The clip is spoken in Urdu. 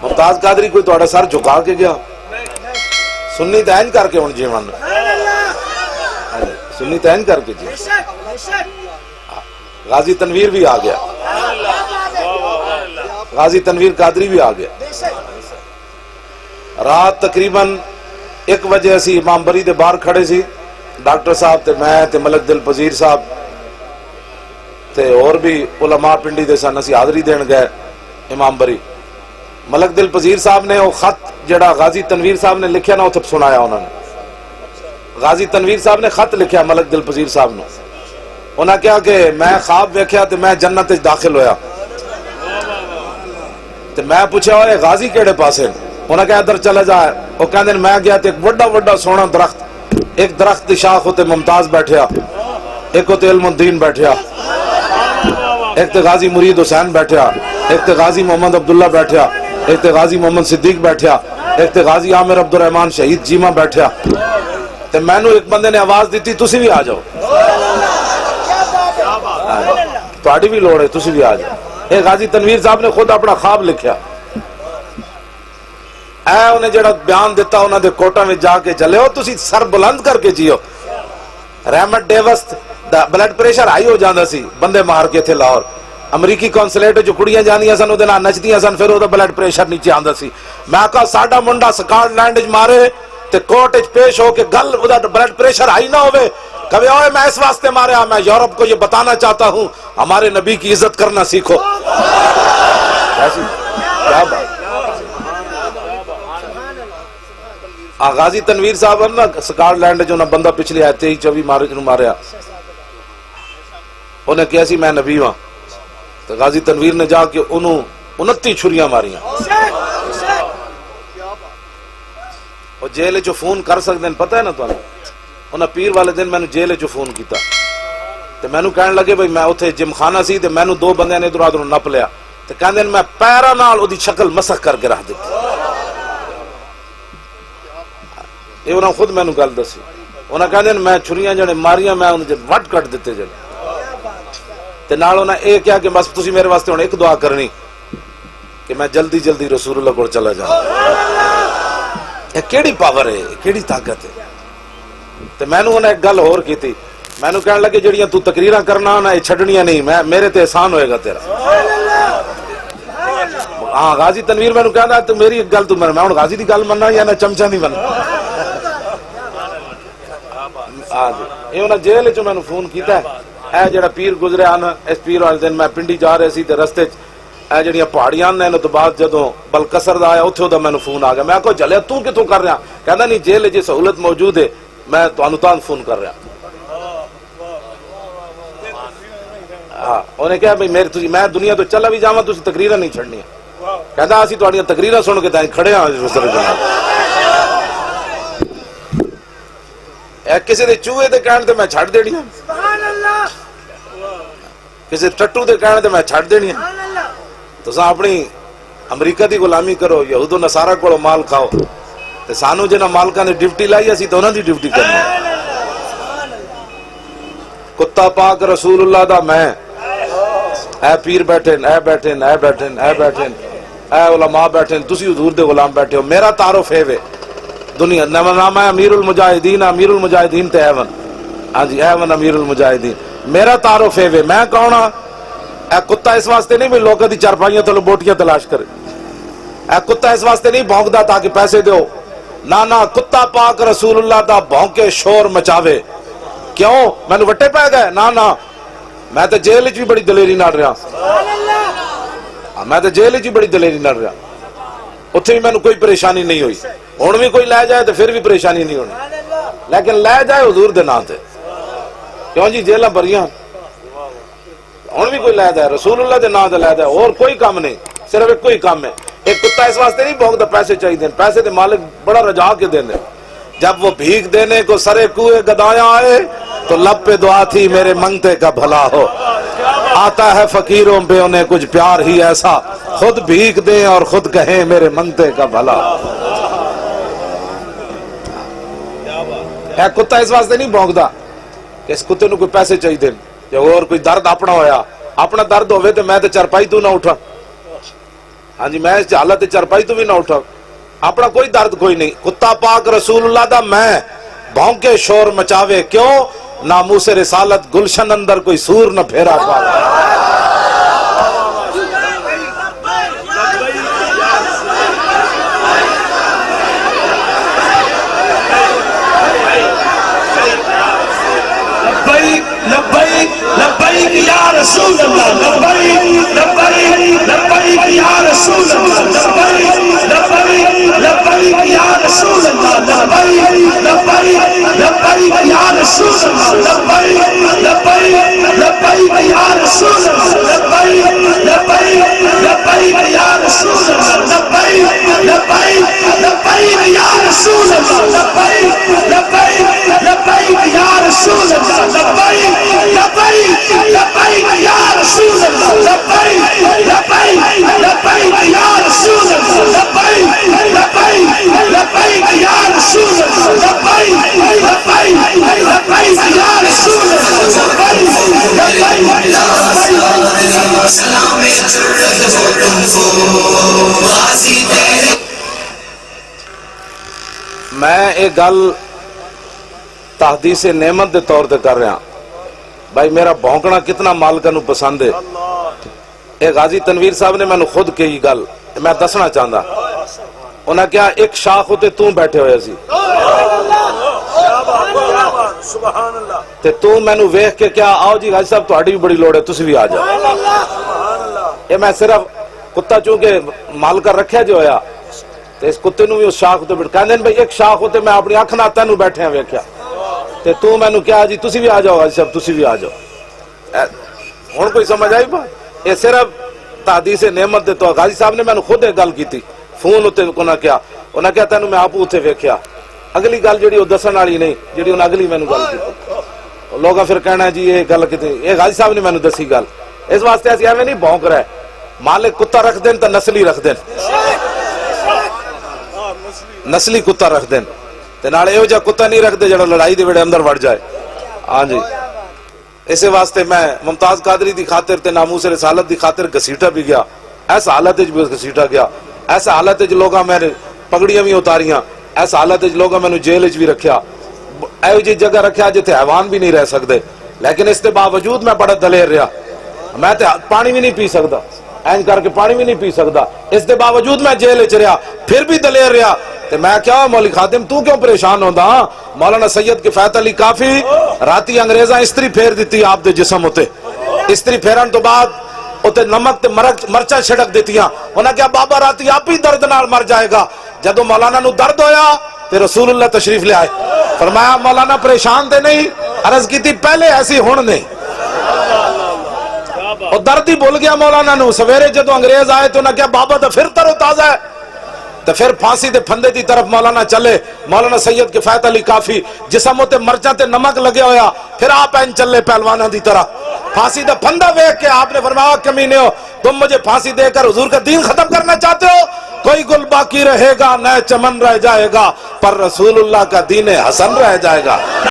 ممتاز قادری کوئی تھوڑا سر جھکا کے گیا؟ سنی تین کر کے ہوں جیون سنی تین کر کے جی غازی تنویر بھی آ گیا، غازی تنویر قادری بھی آ گیا۔ رات تقریباً 1 بجے اسی امام بری دے باہر کھڑے سی، ڈاکٹر صاحب تے میں تے ملک دل پذیر صاحب تے اور بھی علماء پنڈی دے سن، اسی حاضری دین گئے امام بری۔ ملک دل پذیر صاحب نے وہ خط جڑا غازی تنویر صاحب نے لکھیا نا اتھے سنایا انہوں نے۔ غازی تنویر صاحب نے خط لکھیا ملک دل پذیر صاحب نے، انہاں کہا کہ میں خواب ویکھیا تے میں جنت وچ داخل ہویا تے میں پوچھا ہوئے غازی کیڑے پاسے؟ انہاں کہا ادھر چلا جائے۔ وہ کہندے میں گیا تے ایک بڑا بڑا سونا درخت، ایک درخت دی شاخ ہوتے ممتاز بیٹھیا، ایک ہوتے علم الدین بیٹھیا، ایک تے غازی مرید حسین بیٹھیا، ایک تے غازی محمد عبداللہ بیٹھیا، ایک تے غازی محمد صدیق بیٹھیا، ایک تے غازی عامر عبد الرحمن شہید جیمہ بیٹھیا۔ تے میں نو ایک بندے نے آواز دیتی تسی بھی آ جاؤ، تہاڈی بھی لوڑ ہے، تسی بھی آ جاؤ۔ ایک غازی تنویر صاحب نے خود اپنا خواب لکھیا، اے انہیں جڑا بیان دیتا انہاں دے کوٹا میں جا کے چلے ہو، تسی سر بلند کر کے جیو۔ رحمت ڈیوس دا بلڈ پریشر ہائی ہو جاندا سی، بندے مار کے تھے لاہور، امریکی کونسلیٹ جو کڑیاں جانیاں سن وہ نچدیاں سن، پھر وہ بلڈ پریشر نیچے آندا سی۔ میں کہا ساڈا منڈا سکاٹ لینڈ مارے تے کوٹ پیش ہو کے گل بلڈ پریشر ہائی نہ ہوئے، کبھی اوے میں اس واسطے مارا، میں یورپ کو یہ بتانا چاہتا ہوں ہمارے نبی کی عزت کرنا سیکھو۔ کیا بات! غازی تنویر صاحب نا سکاٹ لینڈ جو بندہ پچھلے آئے 23-24 مارچ نو ماریا، انہیں کیا سی میں نبی ہاں، تو غازی تنویر نے جا کے انہوں 29 چھریاں ماریاں۔ اور جیل جو فون کر سکتے ہیں پتہ ہے نا تو انہاں پیر والے دن میں نے جیل جو فون کیتا تو میں نے کہنے لگے بھئی میں اتھے جم خانہ سی تو میں نے 2 بندے نے ادھر ادھر نپ لیا تو کہنے میں پیرا نال وہ دی شکل مسخ کر کے رکھ دیتی۔ یہ انہوں خود میں نے گل دسی، انہوں کہنے میں چھریاں جڑے ماریاں میں انہوں جب وٹ کٹ دیتے جڑے تے نال انہوں نے کیا کہ بس تسی میرے واسطے انہوں ایک دعا کرنی کہ میں جلدی جلدی رسول اللہ کو چلا جاؤں۔ یہ کیڑی پاور ہے، کیڑی طاقت ہے؟ تے میں نے انہوں نے ایک گل اور کی تھی، میں نے کہنے لگے جڑیاں تو تقریراں کرنا نا یہ چھڑنیاں نہیں، میرے تے احسان ہوئے گا تیرا۔ ہاں غازی تنویر میں نے کہنا تو میری ایک گل تو میں ہوں غازی دی گل مننا یا نہ چمچا نہیں بننا۔ یہ انہوں جیل چو میں نے فون کیتا ہے، اے جڑا پیر گزرے آنا اس پیر والے دن میں پنڈی جا رہے سی تے رستے اے جڑیاں پہاڑیاں نے تو بعد جدوں بلکسر دا آیا اتھے دا میں نے فون آ گیا، میں کہا جلے تو کتوں کر رہا؟ کہنا نہیں جیل جی سہولت موجود ہے میں تان فون کر رہا۔ ہاں انہیں کہا بھئی میں دنیا تو چلا بھی جاواں تسی تقریراں نہیں چھڑنی، کہنا اسی تہاڈیاں تقریراں سن کے تائیں کھڑے ہاں رسول جناب۔ کسی دے چوہے دے کہنے تے میں چھڑ دینی ہوں، کسی ٹٹو دے کہنے تے میں چھڑ دینی ہوں۔ تو ساں اپنی امریکہ دی غلامی کرو، یہود و نصارہ کو مال کھاؤ تے سانو جنہاں مالکاں نے ڈیوٹی لائی اسی تو انہاں دی ڈیوٹی کرنی۔ کتا پاک رسول اللہ دا میں اے پیر بیٹھے اے بیٹھے اے بیٹھے اے بیٹھے اے علماء بیٹھے تسی حضور دے غلام بیٹھے ہو، میرا تعارف ہے وے دنیا نام ہے امیر المجاہدین تے ایون، ہاں جی ایون امیر المجاہدین، میرا تعارف ہے وے میں کون ہاں؟ اے کتا اس واسطے نہیں بھی لوگوں دی چارپائیاں تلو بوٹیاں تلاش کرے، اے کتا اس واسطے نہیں بھونکدا تاکہ پیسے دیو، نہ کتا پاک رسول اللہ دا بھونکے شور مچاوے، کیوں میں نے وٹے پہ گئے؟ نہ میں تو جیل بھی بڑی دلیری نہ رہا، میں تو جیل بھی بڑی دلیری نہ رہا، اتھے بھی میں نے کوئی پریشانی نہیں ہوئی، ہن بھی کوئی لے جائے تو پھر بھی پریشانی نہیں ہونی، لیکن لے جائے حضور دے نام تے، کیوں جی جیلاں بھریاں، ہن بھی کوئی لے جائے رسول اللہ دے نام تے لے جائے، اور کوئی کام نہیں، صرف ایک کوئی کام ہے۔ ایک کتا اس واسطے نہیں بھونکتا پیسے چاہیے، پیسے دے مالک بڑا رجا کے دینے، جب وہ بھیک دینے کو سرے کوئے گدایا آئے تو لب پہ دعا تھی میرے منگتے کا بھلا ہو، آتا ہے فقیروں پہ انہیں کچھ پیار ہی ایسا، خود بھیک دیں اور خود کہیں میرے منگتے کا بھلا ہو۔ اے کتا اس واسطے نہیں بھونکتا کہ اس کتے نو کوئی پیسے چاہیے دیں یا اور کوئی درد اپنا ہویا، اپنا درد ہوئے تو میں تو چرپائی تو نہ اٹھا، ہاں جی میں اس حالت چرپائی تو بھی نہ اٹھا، اپنا کوئی درد کوئی نہیں. کتا پاک رسول اللہ دا میں بھونکے شور مچاوے کیوں، ناموس رسالت گلشن اندر کوئی سور نہ پھیرا پاوے. لبیک یا رسول اللہ، لبیک لبیک لبیک یا رسول اللہ، لبیک لبیک یا رسول اللہ، لبیک لبیک لبیک یا رسول اللہ، لبیک لبیک یا رسول اللہ، لبیک لبیک لبیک یا رسول اللہ، لبیک لبیک لبیک یا رسول اللہ، لبیک لبیک لبیک یا رسول اللہ، لبیک لبیک لبیک یا رسول اللہ، لبیک لبیک لبیک یا رسول اللہ، لبیک لبیک لبیک یا رسول اللہ، لبیک لبیک لبیک یا رسول اللہ. میں ایک گل تحدیث نعمت دے طور تے کر رہا بھائی، میرا بھونکنا کتنا مالکہ نو پسند ہے. ایک غازی تنویر صاحب نے میں نے خود کہی گل میں دسنا چاہتا، انہاں کیا ایک شاخ ہوتے توں بیٹھے ہوئے سی تے تو میں نو ویکھ کے کیا آؤ جی غازی صاحب تہاڈی بھی بڑی لوڑ ہے تسی بھی آ جاؤ. یہ میں صرف کتا چونکہ مالکہ رکھیا جو ہویا تے اس کتے نو بھی اس شاخ ہوتے بیٹھ کہندے بھائی ایک شاخ ہوتے میں اپنی اکھ نال تینوں بیٹھے ہیں ویکھیا تے تو میں نو کیا جی تسی بھی آ جاؤ غازی صاحب تسی بھی آ جاؤ. ہن کوئی سمجھ آئی بات؟ یہ صرف تحدیث نعمت دے تو غازی صاحب نے میں نے خود ایک گل کیتی فون ہوتے انہاں کیا تینوں میں آپ اتنے ویکھیا. اگلی گل جڑی وہ دسن والی نہیں جڑی انہاں اگلی میں نے گل کی لوگاں پھر کہنا جی یہ گل کیتی یہ غازی صاحب نے میں نے دسی گل. اس واسطے اسی ایویں نہیں بھونک رہے، مالک کتا رکھ دین تے نسلی رکھ دین، نسلی کتا رکھ دین تے نال ایہو جا کتا نہیں رکھ دے جڑا لڑائی دے ویڑے اندر وڑ جائے. ہاں جی اسے واسطے میں ممتاز قادری دی خاطر تے ناموس رسالت دی خاطر گھسیٹا بھی گیا، ایسا حالت وچ بھی گھسیٹا گیا، ایسا حالت وچ لوگاں میں پگڑیاں بھی اتاریاں، ایسا حالت وچ لوگاں میں جیل وچ بھی رکھیا، ایہو جی جگہ رکھیا جتھے حیوان بھی نہیں رہ سکدے. لیکن اس دے باوجود میں بڑا دلیر رہا، میں تے پانی بھی نہیں پی سکدا، اینج کر کے پانی بھی نہیں پی سکدا، اس دے باوجود میں جیل وچ رہا، پھر بھی دلیر رہا. تے میں کیا مولی خادم تو کیوں پریشان ہوندا؟ مولانا سید کفایت علی کافی راتی انگریزاں استری پھیر دیتی آپ دے جسم ہوتے، استری پھیرن تو بعد اوتے نمک تے مرچا چھڑک دیتیاں. انہاں کیا بابا راتی آپ ہی درد نال مر جائے گا. جدو مولانا نو درد ہویا تے رسول اللہ تشریف لے آئے، فرمایا مولانا پریشان تے نہیں، عرض کی تھی پہلے ایسی ہون نہیں. اور درد ہی بھول گیا مولانا نو. سویرے جدو انگریز آئے تو انہاں کیا بابا تو پھر تر و تازہ ہے، تو پھر پھانسی دے پھندے دی طرف مولانا چلے. مولانا سید کفایت علی کافی جسم ہوتے مرچاں تے نمک لگے ہویا، پھر آپ این چلے پہلوانہ دی طرح. پھانسی دے پھندہ ویکھ کے آپ نے فرمایا کمینے ہو، تم مجھے پھانسی دے کر حضور کا دین ختم کرنا چاہتے ہو؟ کوئی گل باقی رہے گا، نئے چمن رہ جائے گا، پر رسول اللہ کا دین حسن رہ جائے گا.